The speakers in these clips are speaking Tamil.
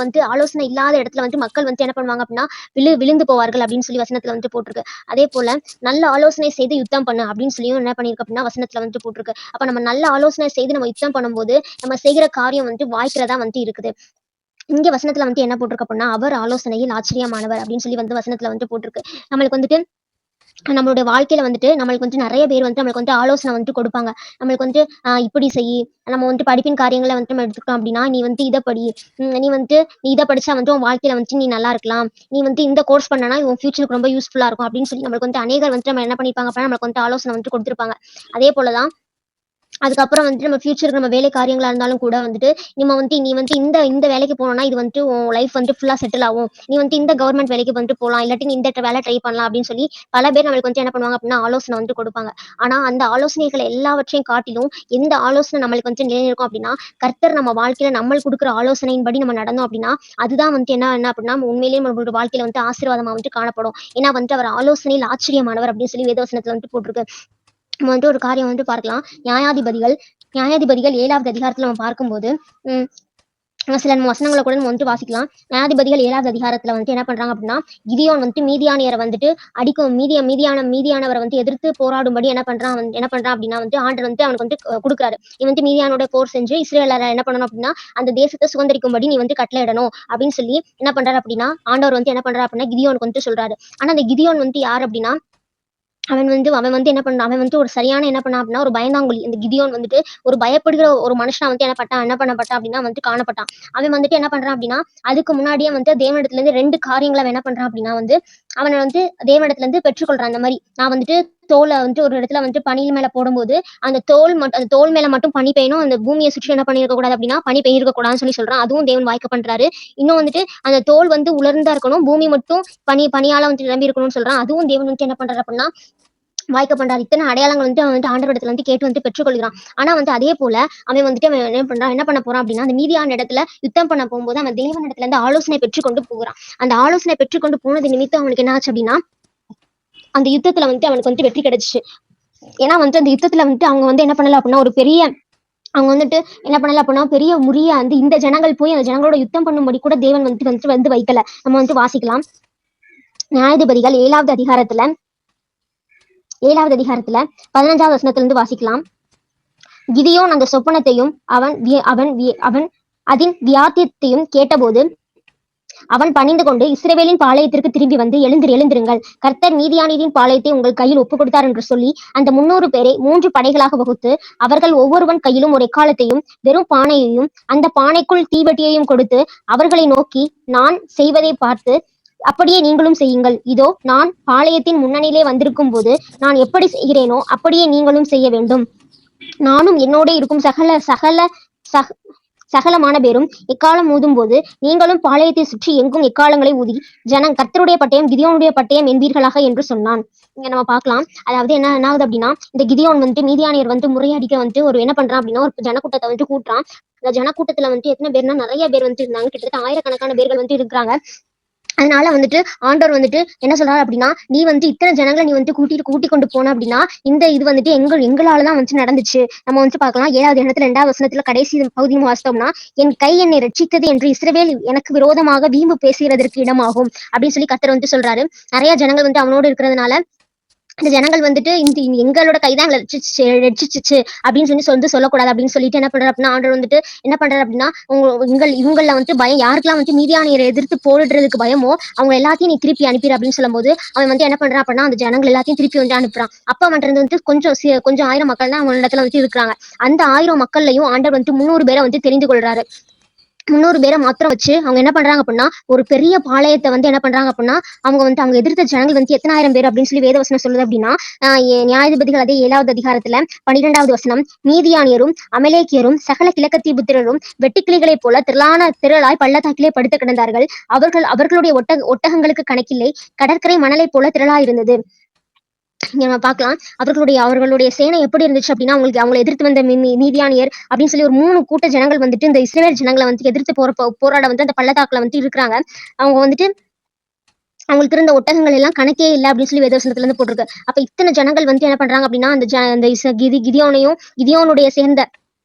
வந்து ஆலோசனை இல்லாத இடத்துல வந்து மக்கள் வந்து என்ன பண்ணுவாங்க அப்படின்னா விழுந்து போவார்கள் அப்படின்னு சொல்லி வசனத்துல வந்து போட்டிருக்கு. அதே போல நல்ல ஆலோசனை செய்து யுத்தம் பண்ணு அப்படின்னு சொல்லியும் என்ன பண்ணிருக்கு அப்படின்னா வசனத்துல வந்து போட்டிருக்கு. அப்ப நம்ம நல்ல ஆலோசனை செய்து நம்ம யுத்தம் பண்ணும்போது நம்ம செய்கிற காரியம் வந்து வாய்க்கிறதா வந்து இருக்குது. இங்க வசனத்துல வந்து என்ன போட்டிருக்கு அப்படின்னா அவர் ஆலோசனையில் ஆச்சரியமானவர் அப்படின்னு சொல்லி வந்து வசனத்துல வந்து போட்டிருக்கு. நம்மளுக்கு வந்துட்டு நம்மளுடைய வாழ்க்கையில வந்துட்டு நம்மளுக்கு வந்து நிறைய பேர் வந்து நம்மளுக்கு வந்து ஆலோசனை வந்து கொடுப்பாங்க. நம்மளுக்கு வந்து இப்படி செய், நம்ம வந்து படிப்பின் காரியங்களை வந்து நம்ம எடுத்துக்கிட்டோம் அப்படின்னா நீ வந்து இதை படி, நீ இதை படிச்சா வந்து உன் வாழ்க்கையில வந்து நீ நல்லா இருக்கலாம், நீ வந்து இந்த கோர்ஸ் பண்ணனா உன் ஃபியூச்சருக்கு ரொம்ப யூஸ்ஃபுல்லா இருக்கும் அப்படின்னு சொல்லி நம்மளுக்கு வந்து அநேகர் வந்து நம்ம என்ன பண்ணிப்பாங்க அப்படின்னா நம்மளுக்கு வந்து ஆலோசனை வந்து கொடுத்துருப்பாங்க. அதே போலதான் அதுக்கப்புறம் வந்துட்டு நம்ம ஃபியூச்சருக்கு நம்ம வேலை காரியங்களா இருந்தாலும் கூட வந்துட்டு நீ வந்து இந்த இந்த வேலைக்கு போனோம்னா இது வந்துட்டு உன் லைஃப் வந்து ஃபுல்லா செட்டில் ஆகும், நீ வந்து இந்த கவர்மெண்ட் வேலைக்கு வந்துட்டு போகலாம், இல்லாட்டி நீ இந்த வேலை ட்ரை பண்ணலாம் அப்படின்னு சொல்லி பல பேர் நம்மளுக்கு வந்து என்ன பண்ணுவாங்க அப்படின்னா ஆலோசனை வந்து கொடுப்பாங்க. ஆனா அந்த ஆலோசனைகள் எல்லாவற்றையும் காட்டிலும் எந்த ஆலோசனை நம்மளுக்கு வந்து நிலைநிற்கும் அப்படின்னா கர்த்தர் நம்ம வாழ்க்கையில நம்ம கொடுக்குற ஆலோசனையின்படி நம்ம நடந்தோம் அப்படின்னா அதுதான் வந்து என்ன என்ன அப்படின்னா உண்மையிலேயே நம்மளோட வாழ்க்கையில வந்து ஆசீர்வாதமா வந்து காணப்படும். ஏன்னா வந்து அவர் ஆலோசனையில் ஆச்சரியமானவர் அப்படின்னு சொல்லி வேதவசனத்துல வந்து போட்டிருக்கு. நம்ம வந்துட்டு ஒரு காரியம் வந்து பார்க்கலாம். நியாயாதிபதிகள் 7வது அதிகாரத்துல நம்ம பார்க்கும்போது சில வசனங்களை கூட நம்ம வந்துட்டு வாசிக்கலாம். நியாயாதிபதிகள் 7வது அதிகாரத்துல வந்துட்டு என்ன பண்றாங்க அப்படின்னா கிதியோன் வந்துட்டு மீதியானியரை வந்துட்டு அடிக்கும் மீதியானவரை வந்து எதிர்த்து போராடும்படி என்ன பண்றான் அப்படின்னா வந்து ஆண்டர் வந்து அவனுக்கு வந்து கொடுக்குறாரு. நீ வந்து மீதியானோட போர் செஞ்சு இஸ்ரேலரை என்ன பண்ணணும் அப்படின்னா அந்த தேசத்தை சுதந்திரிக்கும்படி நீ வந்து கட்டளையிடணும் அப்படின்னு சொல்லி என்ன பண்றாரு அப்படின்னா ஆண்டவர் வந்து என்ன பண்றாரு அப்படின்னா கிதியோனுக்கு வந்து சொல்றாரு. ஆனா அந்த கிதியோன் வந்து யார் அப்படின்னா அவன் வந்து என்ன பண்ணான், அவன் வந்து ஒரு சரியான என்ன பண்ணான் அப்படின்னா ஒரு பயந்தாங்குழி. இந்த கிதியோன் வந்துட்டு ஒரு பயப்படுகிற ஒரு மனுஷனா வந்து என்ன பண்ணப்பட்டான் அப்படின்னா வந்து காணப்பட்டான். அவன் வந்துட்டு என்ன பண்றான் அப்படின்னா அதுக்கு முன்னாடியே வந்து தேவனிடத்துல இருந்து 2 காரியங்களை அவன் என்ன பண்றான் அப்படின்னா வந்து அவனை வந்து தேவனிடத்துல இருந்து பெற்றுக்கொள்றான். அந்த மாதிரி நான் வந்துட்டு தோலை வந்து ஒரு இடத்துல வந்து பனியில் மேல போடும்போது அந்த தோல் மேல மட்டும் பனி பெய்யணும், அந்த பூமியை சுற்றி என்ன பண்ணிருக்க கூடாது அப்படின்னா பனி பெய்யிருக்க கூடாதுன்னு சொல்லி சொல்றான். அதுவும் தேவன் வாய்க்க பண்றாரு. இன்னும் வந்துட்டு அந்த தோல் வந்து உலர்ந்தா இருக்கணும், பூமி மட்டும் பனியால வந்து நிரம்பி இருக்கணும்னு சொல்றான். அதுவும் தேவன் வந்து என்ன பண்றாரு அப்படின்னா வாய்க்க பண்றாரு. இத்தனை அடையாளங்கள் வந்து அவன் வந்து ஆண்டவரிடத்துல வந்து கேட்டு வந்து பெற்றுக்கொள்கிறான். ஆனா வந்து அதே போல அவன் வந்துட்டு அவன் என்ன பண்ண போறான் அப்படின்னா அந்த மீதியான இடத்துல யுத்தம் பண்ண போகும்போது அவன் தேவன் இடத்துல இருந்து ஆலோசனை பெற்றுக்கொண்டு போகிறான். அந்த ஆலோசனை பெற்றுக்கொண்டு போனது நிமித்தம் அவனுக்கு என்ன ஆச்சு அப்படின்னா அந்த யுத்தத்துல வந்துட்டு அவனுக்கு வந்து வெற்றி கிடைச்சிச்சு. ஏன்னா வந்து அந்த யுத்தத்துல வந்துட்டு அவங்க வந்து என்ன பண்ணல அப்படின்னா அவங்க வந்துட்டு என்ன பண்ணல அப்படின்னா பெரிய முறிய வந்து இந்த ஜனங்கள் போய் அந்த ஜனங்களோட யுத்தம் பண்ணும்படி கூட தேவன் வந்து வைக்கல. நம்ம வந்து வாசிக்கலாம். நியாயாதிபதிகள் 7வது அதிகாரத்துல 15வது வசனத்துல இருந்து வாசிக்கலாம். கிதியோன் அந்த சொப்பனத்தையும் அவன் அதன் வியாத்தியத்தையும் கேட்டபோது அவன் பணிந்து கொண்டு இஸ்ரவேலின் பாளையத்திற்கு திரும்பி வந்து எழுந்திருங்கள், கர்த்தர் மீதியானியரின் பாளையத்தை உங்கள் கையில் ஒப்புக் கொடுத்தார் என்று சொல்லி அந்த 300 பேரை 3 படைகளாக வகுத்து அவர்கள் ஒவ்வொருவன் கையிலும் ஒரு எக்காளத்தையும் வெறும் பானையையும் அந்த பானைக்குள் தீவெட்டியையும் கொடுத்து அவர்களை நோக்கி நான் செய்வதை பார்த்து அப்படியே நீங்களும் செய்யுங்கள், இதோ நான் பாளையத்தின் முன்னணியிலே வந்திருக்கும் போது நான் எப்படி செய்கிறேனோ அப்படியே நீங்களும் செய்ய வேண்டும், நானும் என்னோட இருக்கும் சகல சகல சக சகலமான பேரும் எக்காலம் ஊதும் போது நீங்களும் பாளையத்தை சுற்றி எங்கும் எக்காலங்களை ஊதி கர்த்தருடைய பட்டயம் கிதியோனுடைய பட்டயம் என்பீர்களாக என்று சொன்னான். இங்க நம்ம பார்க்கலாம். அதாவது என்ன ஆகுது அப்படின்னா இந்த கிதியோன் வந்து மீதியானியர் வந்து முறையடிக்க வந்து ஒரு என்ன பண்றான் அப்படின்னா ஒரு ஜனக்கூட்டத்தை வந்து கூட்டுறான். அந்த ஜனக்கூட்டத்துல வந்து எத்தனை பேர்னா நிறைய பேர் வந்து இருந்தாங்க, கிட்டத்தட்ட ஆயிரக்கணக்கான பேர்கள் வந்து இருக்கிறாங்க. அதனால வந்துட்டு ஆண்டவர் வந்துட்டு என்ன சொல்றாரு அப்படின்னா நீ வந்து இத்தனை ஜனங்களை நீ வந்து கூட்டி கொண்டு போன அப்படின்னா இது வந்துட்டு எங்களாலதான் வந்து நடந்துச்சு. நம்ம வந்து பார்க்கலாம் 7வது இடத்துல 2வது வசனத்துல கடைசி பகுதியும் வாசித்தோம்னா என் கை என்னை ரட்சித்தது என்று இஸ்ரவேல் எனக்கு விரோதமாக வீம்பு பேசுகிறதற்கு இடமாகும் அப்படின்னு சொல்லி கர்த்தர் வந்து சொல்றாரு. நிறைய ஜனங்கள் வந்து அவனோடு இருக்கிறதுனால இந்த ஜனங்கள் வந்துட்டு எங்களோட கைதான் எங்களை ரட்சிச்சிச்சு அப்படின்னு சொல்லக்கூடாது அப்படின்னு சொல்லிட்டு என்ன பண்றாரு அப்படின்னா ஆண்டவர் வந்துட்டு என்ன பண்றாரு அப்படின்னா இவங்கள வந்து பயம் யாருக்கெல்லாம் வந்து மீதியானியரை எதிர்த்து போரிடுறதுக்கு பயமோ அவங்க எல்லாத்தையும் நீ திருப்பி அனுப்பிடு அப்படின்னு சொல்லும்போது அவன் வந்து என்ன பண்றான் அப்படின்னா அந்த ஜனங்கள் எல்லாத்தையும் திருப்பி வந்து அனுப்புறான். அப்ப வந்து கொஞ்சம் 1000 மக்கள் தான் அவங்க இடத்துல வந்து இருக்கிறாங்க. அந்த 1000 மக்கள்லையும் ஆண்டவர் வந்து 300 பேரை வந்து தெரிந்து கொள்றாரு. 300 பேரை மாத்திரம் வச்சு அவங்க என்ன பண்றாங்க அப்படின்னா ஒரு பெரிய பாளையத்தை வந்து என்ன பண்றாங்க அப்படின்னா அவங்க எதிர்த்த ஜனங்கள் வந்து எத்தனாயிரம் பேர் அப்படின்னு சொல்லி வேதவசனம் சொல்லுது அப்படின்னா நியாயாதிபதிகள் அதே 7வது அதிகாரத்துல 12வது வசனம் மீதியானியரும் அமலேக்கியரும் சகல கிழக்கத்தி புத்திரரும் வெட்டுக்கிளிகளைப் போல திரளாய் பள்ளத்தாக்கிலே படுத்து கிடந்தார்கள். அவர்களுடைய ஒட்டகங்களுக்கு கணக்கில்லை, கடற்கரை மணலை போல திரளாயிருந்தது. நம்ம பார்க்கலாம் அவர்களுடைய சேனை எப்படி இருந்துச்சு அப்படின்னா அவங்களை எதிர்த்து வந்த மீதியானியர் அப்படின்னு சொல்லி ஒரு 3 கூட்ட ஜனங்கள் வந்துட்டு இந்த இஸ்ரேல் ஜனங்களை வந்து எதிர்த்து போராட வந்து அந்த பள்ளத்தாக்குல வந்து இருக்கிறாங்க. அவங்க வந்துட்டு அவங்களுக்கு இருந்த ஒட்டகங்கள் எல்லாம் கணக்கே இல்லை அப்படின்னு சொல்லி வேதவசனத்துல இருந்து போட்டிருக்கு. அப்ப இத்தனை ஜனங்கள் வந்து என்ன பண்றாங்க அப்படின்னா அந்த கிதியோனுடைய சேர்ந்த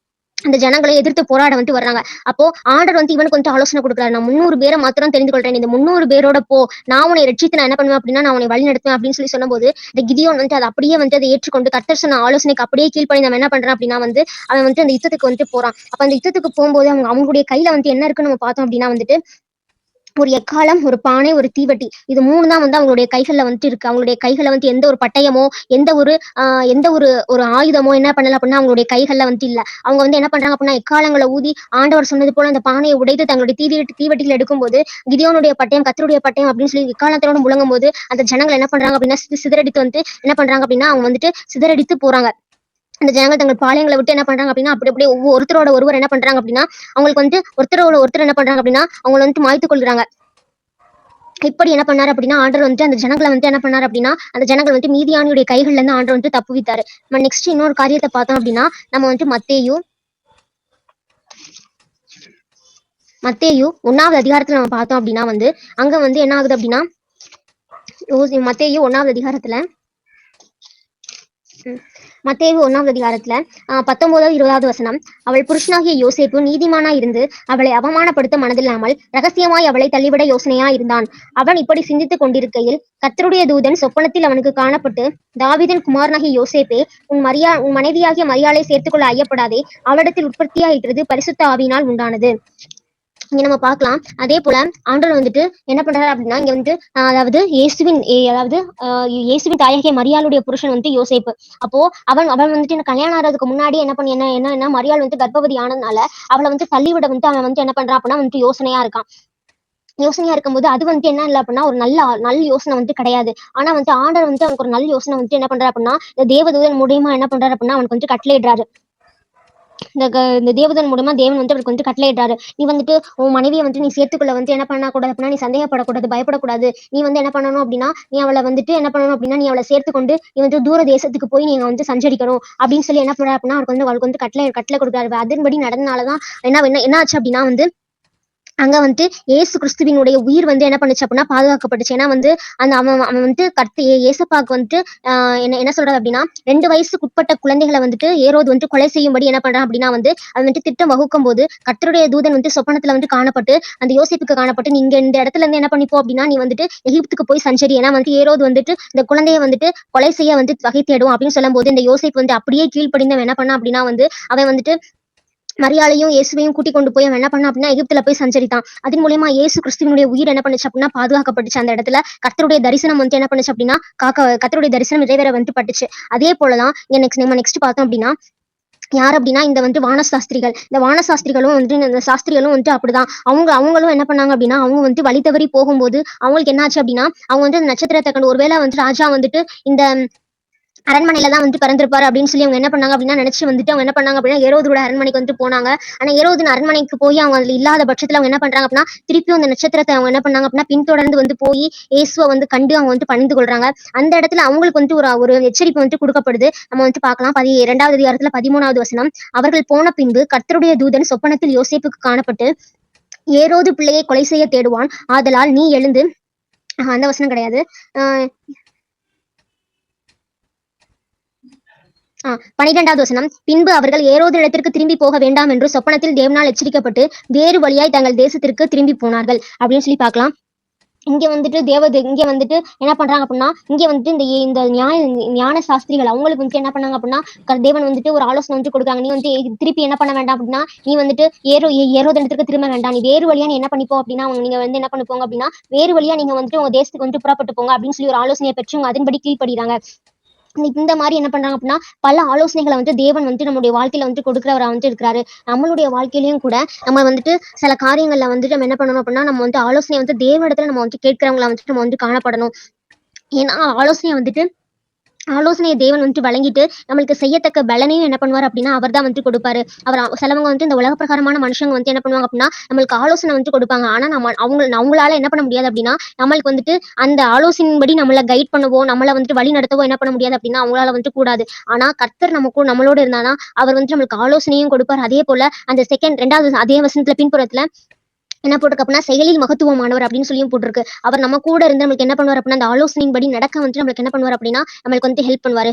அந்த ஜனங்களை எதிர்த்து போராட வந்துட்டு வர்றாங்க. அப்போ ஆண்டவர் வந்து இவனுக்கு வந்து ஆலோசனை கொடுக்குறாரு. நான் 300 பேரை மாத்திரம் தெரிந்து கொள்றேன். இந்த 300 பேரோட போ. நான் உன்னை ரட்சித்து நான் என்ன பண்ணுவேன் அப்படின்னா, நான் உன்னை வழி நடத்துவேன் அப்படின்னு சொல்லும்போது, இந்த கிதியோன் வந்து அதை அப்படியே வந்து அதை ஏற்றுக்கொண்டு கர்த்தர் சொன்ன ஆலோசனைக்கு அப்படியே கீழ்ப்படிந்து அவன் என்ன பண்றான் அப்படின்னா வந்து, அவன் வந்து அந்த யுத்தத்துக்கு வந்துட்டு போறான். அப்ப அந்த யுத்தத்துக்கு போகும்போது அவங்களுடைய கையில வந்து என்ன இருக்குன்னு நம்ம பார்த்தோம் அப்படின்னா வந்துட்டு, ஒரு எக்காளம், ஒரு பானை, ஒரு தீவட்டி. இது 3 தான் வந்து அவங்களுடைய கைகள்ல வந்துட்டு இருக்கு. அவங்களுடைய கைகள்ல வந்து எந்த ஒரு பட்டயமோ, எந்த ஒரு எந்த ஒரு ஒரு ஆயுதமோ என்ன பண்ணல அப்படின்னா அவங்களுடைய கைகள்ல வந்துட்டு இல்ல. அவங்க வந்து என்ன பண்றாங்க அப்படின்னா, எக்காளங்கள ஊதி ஆண்டவர் சொன்னது போல அந்த பானையை உடைத்து தங்களுடைய தீவட்டிகள் எடுக்கும்போது, கிதியோனுடைய பட்டயம், கர்த்தருடைய பட்டயம் அப்படின்னு சொல்லி எக்காளத்தோட முழங்கும்போது, அந்த ஜனங்கள் என்ன பண்றாங்க அப்படின்னா, சிதறடித்து வந்து என்ன பண்றாங்க அப்படின்னா, அவங்க வந்துட்டு சிதறடித்து போறாங்க. அந்த ஜனங்கள் தங்கள் பாளையங்களை விட்டு என்ன பண்றாங்க அப்படின்னா, அப்படி அப்படியே ஒருத்தரோட ஒருவர் என்ன பண்றாங்க அப்படின்னா, அவங்களுக்கு வந்து ஒருத்தரோட ஒருத்தர் என்ன பண்றாங்க அப்படின்னா, அவங்கள வந்துட்டு மாய்த்து கொள்கிறாங்க. இப்படி என்ன பண்ணாரு அப்படின்னா, ஆண்டவர் வந்துட்டு அந்த ஜனங்களை வந்துட்டு என்ன பண்ணாரு அப்படின்னா, அந்த ஜனங்கள் வந்து மீதியானியுடைய கைகள்ல இருந்து ஆண்டவர் வந்துட்டு தப்புவித்தாரு. நம்ம நெக்ஸ்ட் இன்னொரு காரியத்தை பார்த்தோம் அப்படின்னா, நம்ம வந்துட்டு மத்தேயு 1வது அதிகாரத்துல நம்ம பார்த்தோம் அப்படின்னா வந்து, அங்க வந்து என்ன ஆகுது அப்படின்னா, மத்தேயு 1வது அதிகாரத்துல மத்தேயு 1வது அதிகாரத்துல 19வது 20வது வசனம். அவள் புருஷனாகிய யோசேப்பு நீதிமானா இருந்து அவளை அவமானப்படுத்த மனதில்லாமல் ரகசியமாய் அவளை தள்ளிவிட யோசனையா இருந்தான். அவன் இப்படி சிந்தித்துக் கொண்டிருக்கையில் கர்த்தருடைய தூதன் சொப்பனத்தில் அவனுக்கு காணப்பட்டு, தாவீதின் குமாரனாகிய யோசேப்பே, உன் மனைவியாகிய மரியாளை சேர்த்துக்கொள்ள ஐயப்படாதே, அவளிடத்தில் உற்பத்தியாயிற்றது பரிசுத்த ஆவியினால் உண்டானது. இங்க நம்ம பார்க்கலாம். அதே போல ஆண்டவர் வந்துட்டு என்ன பண்றாரு அப்படின்னா, இங்க வந்து அதாவது இயேசுவின் தாயாகிய மரியாளுடைய புருஷன் வந்து யோசேப்பு. அப்போ அவன் அவன் வந்துட்டு இந்த கல்யாணம் ஆறதுக்கு முன்னாடி என்ன பண்ணி என்ன மரியாள் வந்து கர்ப்பவதி ஆனதுனால அவளை வந்து தள்ளிவிட வந்து அவன் வந்து என்ன பண்றான் அப்படின்னா வந்துட்டு யோசனையா இருக்கான். யோசனையா இருக்கும்போது அது வந்து என்ன இல்லை அப்படின்னா ஒரு நல்ல யோசனை வந்து கிடையாது. ஆனா வந்து ஆண்டவர் வந்து அவனுக்கு ஒரு நல்ல யோசனை வந்து என்ன பண்றாரு அப்படின்னா, இந்த தேவதூதன் மூலியமா என்ன பண்றாரு அப்படின்னா அவனுக்கு வந்து கட்டளையிடுறாரு. இந்த தேவதன் மூலமா தேவன் வந்து அவருக்கு வந்து கட்டளையிடுறாரு. நீ வந்துட்டு உன் மனைவியை வந்து நீ சேர்த்துக்குள்ள வந்து என்ன பண்ணக்கூடாது அப்படின்னா, நீ சந்தேகப்படக்கூடாது, பயப்படக்கூடாது. நீ வந்து என்ன பண்ணணும் அப்படின்னா, நீ அவளை வந்துட்டு என்ன பண்ணணும் அப்படின்னா, நீ அவளை சேர்த்துக்கொண்டு நீ வந்து தூர தேசத்துக்கு போய் நீங்க வந்து சஞ்சரிக்கணும் அப்படின்னு சொல்லி என்ன பண்றாரு அப்படின்னா, அவருக்கு வந்து கட்டளை கொடுக்குறாரு. அதன்படி நடந்தனாலதான் என்ன என்ன என்ன ஆச்சு அப்படின்னா வந்து, அங்க வந்துட்டு இயேசு கிறிஸ்துவினுடைய உயிர் வந்து என்ன பண்ணுச்சு அப்படின்னா பாதுகாக்கப்பட்டுச்சு. ஏன்னா வந்து அந்த அவன் அவன் வந்துட்டு ஏசப்பாக்கு வந்துட்டு என்ன என்ன சொல்றது அப்படின்னா, 2 வயசுக்குட்பட்ட குழந்தைகளை வந்துட்டு ஏரோது வந்து கொலை செய்யும்படி என்ன பண்றான் அப்படின்னா வந்து, அவன் வந்துட்டு திட்டம் வகுக்கும் போது கர்த்தருடைய தூதன் வந்து சொப்பனத்துல வந்து காணப்பட்டு, அந்த யோசிப்புக்கு காணப்பட்டு, நீங்க இந்த இடத்துல இருந்து என்ன பண்ணிப்போ அப்படின்னா, நீ வந்துட்டு எகிப்துக்கு போய் சஞ்சரி. ஏன்னா வந்து ஏரோது வந்துட்டு இந்த குழந்தைய வந்துட்டு கொலை செய்ய வந்து வகை தேடும் அப்படின்னு சொல்லும் போது, இந்த யோசிப்பு வந்து அப்படியே கீழ்ப்படிந்து என்ன பண்ணா அப்படின்னா வந்து, அவன் வந்துட்டு மரியாளையும் இயேசுவையும் கூட்டிக் கொண்டு போய் அவன் என்ன பண்ணா அப்படின்னா எகிப்துல போய் சஞ்சரித்தான். அதன் மூலியமா இயேசு கிறிஸ்துவினுடைய உயிர் என்ன பண்ணுச்சு அப்படின்னா பாதுகாக்கப்பட்டுச்சு. அந்த இடத்துல கர்த்தருடைய தரிசனம் வந்து என்ன பண்ணுச்சு அப்படின்னா, கர்த்தருடைய தரிசனம் நிறைவேற வந்து பட்டுச்சு. அதே போலதான் நம்ம நெக்ஸ்ட் பார்த்தோம் அப்படின்னா, யார் அப்படின்னா இந்த வந்து வானசாஸ்திரிகள். இந்த வானசாஸ்திரிகளும் வந்து இந்த சாஸ்திரிகளும் வந்துட்டு அப்படிதான். அவங்களும் என்ன பண்ணாங்க அப்படின்னா, அவங்க வந்து வழி தவறி போகும்போது அவங்களுக்கு என்ன ஆச்சு அப்படின்னா, அவங்க வந்து நட்சத்திரத்தை கண்டு ஒருவேளை வந்து ராஜா வந்துட்டு இந்த அரண்மனையில தான் வந்து பிறந்திருப்பாரு அப்படின்னு சொல்லி அவங்க என்ன பண்ணாங்க அப்படின்னா நினைச்சு வந்துட்டு அவங்க என்ன பண்ணாங்க அப்படின்னா ஏரோதோட அரண்மனைக்கு வந்து போனாங்க. ஆனா ஏரோதின் அரண்மனைக்கு போய் அவங்க அதுல இல்லாத பட்சத்துல அவங்க என்ன பண்றாங்க அப்படின்னா, திருப்பியும் அந்த நட்சத்திரத்தை அவங்க என்ன பண்ணாங்க அப்படின்னா பின்தொடர்ந்து வந்து போய் இயேசுவை வந்து கண்டு அவங்க வந்து பணிந்து கொள்றாங்க. அந்த இடத்துல அவங்களுக்கு வந்து ஒரு எச்சரிக்கை வந்து கொடுக்கப்படுது. நம்ம வந்து பார்க்கலாம். 2வது அதிகாரத்துல 13வது வசனம். அவர்கள் போன பின்பு கர்த்தருடைய தூதன் சொப்பனத்தில் யோசேப்புக்கு காணப்பட்டு, ஏரோது பிள்ளையை கொலை செய்ய தேடுவான், ஆதலால் நீ எழுந்து அந்த வசனம் கிடையாது. ஆஹ் 12வது வசனம். பின்பு அவர்கள் ஏரோது இடத்திற்கு திரும்பி போக வேண்டாம் என்று சொப்பனத்தில் தேவனால் எச்சரிக்கப்பட்டு வேறு வழியாய் தங்கள் தேசத்திற்கு திரும்பி போனார்கள் அப்படின்னு சொல்லி பார்க்கலாம். இங்க வந்துட்டு என்ன பண்றாங்க அப்படின்னா, இங்க வந்துட்டு இந்த ஞான சாஸ்திரிகள் அவங்களுக்கு வந்துட்டு என்ன பண்ணாங்க அப்படின்னா, தேவன் வந்துட்டு ஒரு ஆலோசனை வந்து கொடுக்குறாங்க. நீ வந்து திருப்பி என்ன பண்ண வேண்டாம் அப்படின்னா, நீ வந்துட்டு ஏரோது இடத்துக்கு திரும்ப வேண்டாம், நீ வேறு வழியா நீ என்ன பண்ணிப்போ அப்படின்னா, நீங்க வந்து என்ன பண்ணி போங்க அப்படின்னா, வேறு வழியா நீங்க வந்துட்டு உங்க தேசத்துக்கு வந்து புறப்பட்டு போங்க அப்படின்னு சொல்லி ஒரு ஆலோசனையை பெற்று அதன்படி கீழ்ப்படுகிறாங்க. இந்த மாதிரி என்ன பண்றாங்க அப்படின்னா, பல ஆலோசனைகளை வந்து தேவன் வந்து நம்மளுடைய வாழ்க்கையில வந்து கொடுக்குறவரா வந்து இருக்கிறாரு. நம்மளுடைய வாழ்க்கையிலயும் கூட நம்ம வந்துட்டு சில காரியங்கள்ல வந்துட்டு நம்ம என்ன பண்ணணும் அப்படின்னா, நம்ம வந்து ஆலோசனை வந்து தேவனிடத்துல நம்ம வந்து கேட்கிறவங்கள வந்துட்டு நம்ம வந்து காணப்படணும். ஏன்னா ஆலோசனையை தேவன் வந்துட்டு வழங்கிட்டு நம்மளுக்கு செய்யத்தக்க பலனையும் என்ன பண்ணுவார் அப்படின்னா அவர் தான் வந்துட்டு கொடுப்பாரு. சிலவங்க வந்து இந்த உலக பிரகாரமான மனுஷங்க வந்து என்ன பண்ணுவாங்க அப்படின்னா, நம்மளுக்கு ஆலோசனை வந்துட்டு கொடுப்பாங்க. ஆனா அவங்களால என்ன பண்ண முடியாது அப்படின்னா, நம்மளுக்கு வந்துட்டு அந்த ஆலோசனையின்படி நம்மளை கைட் பண்ணவோ, நம்மளை வந்துட்டு வழி நடத்தவோ என்ன பண்ண முடியாது அப்படின்னா அவங்களால வந்துட்டு கூடாது. ஆனா கர்த்தர் நம்மளோட இருந்தானா அவர் வந்துட்டு நம்மளுக்கு ஆலோசனையும் கொடுப்பார். அதே போல அந்த 2வது அதே வசனத்துல பின்புறத்துல என்ன போட்டிருக்கு அப்படின்னா, செயலில் மகத்துவமானவர் அப்படின்னு சொல்லியும் போட்டிருக்கு. அவர் நம்ம கூட இருந்து நம்மளுக்கு என்ன பண்ணுவார் அப்படின்னா, அந்த ஆலோசனையின்படி நடக்க வந்துட்டு நம்மளுக்கு என்ன பண்ணுவார் அப்படின்னா, நம்மளுக்கு வந்து ஹெல்ப் பண்ணுவாரு.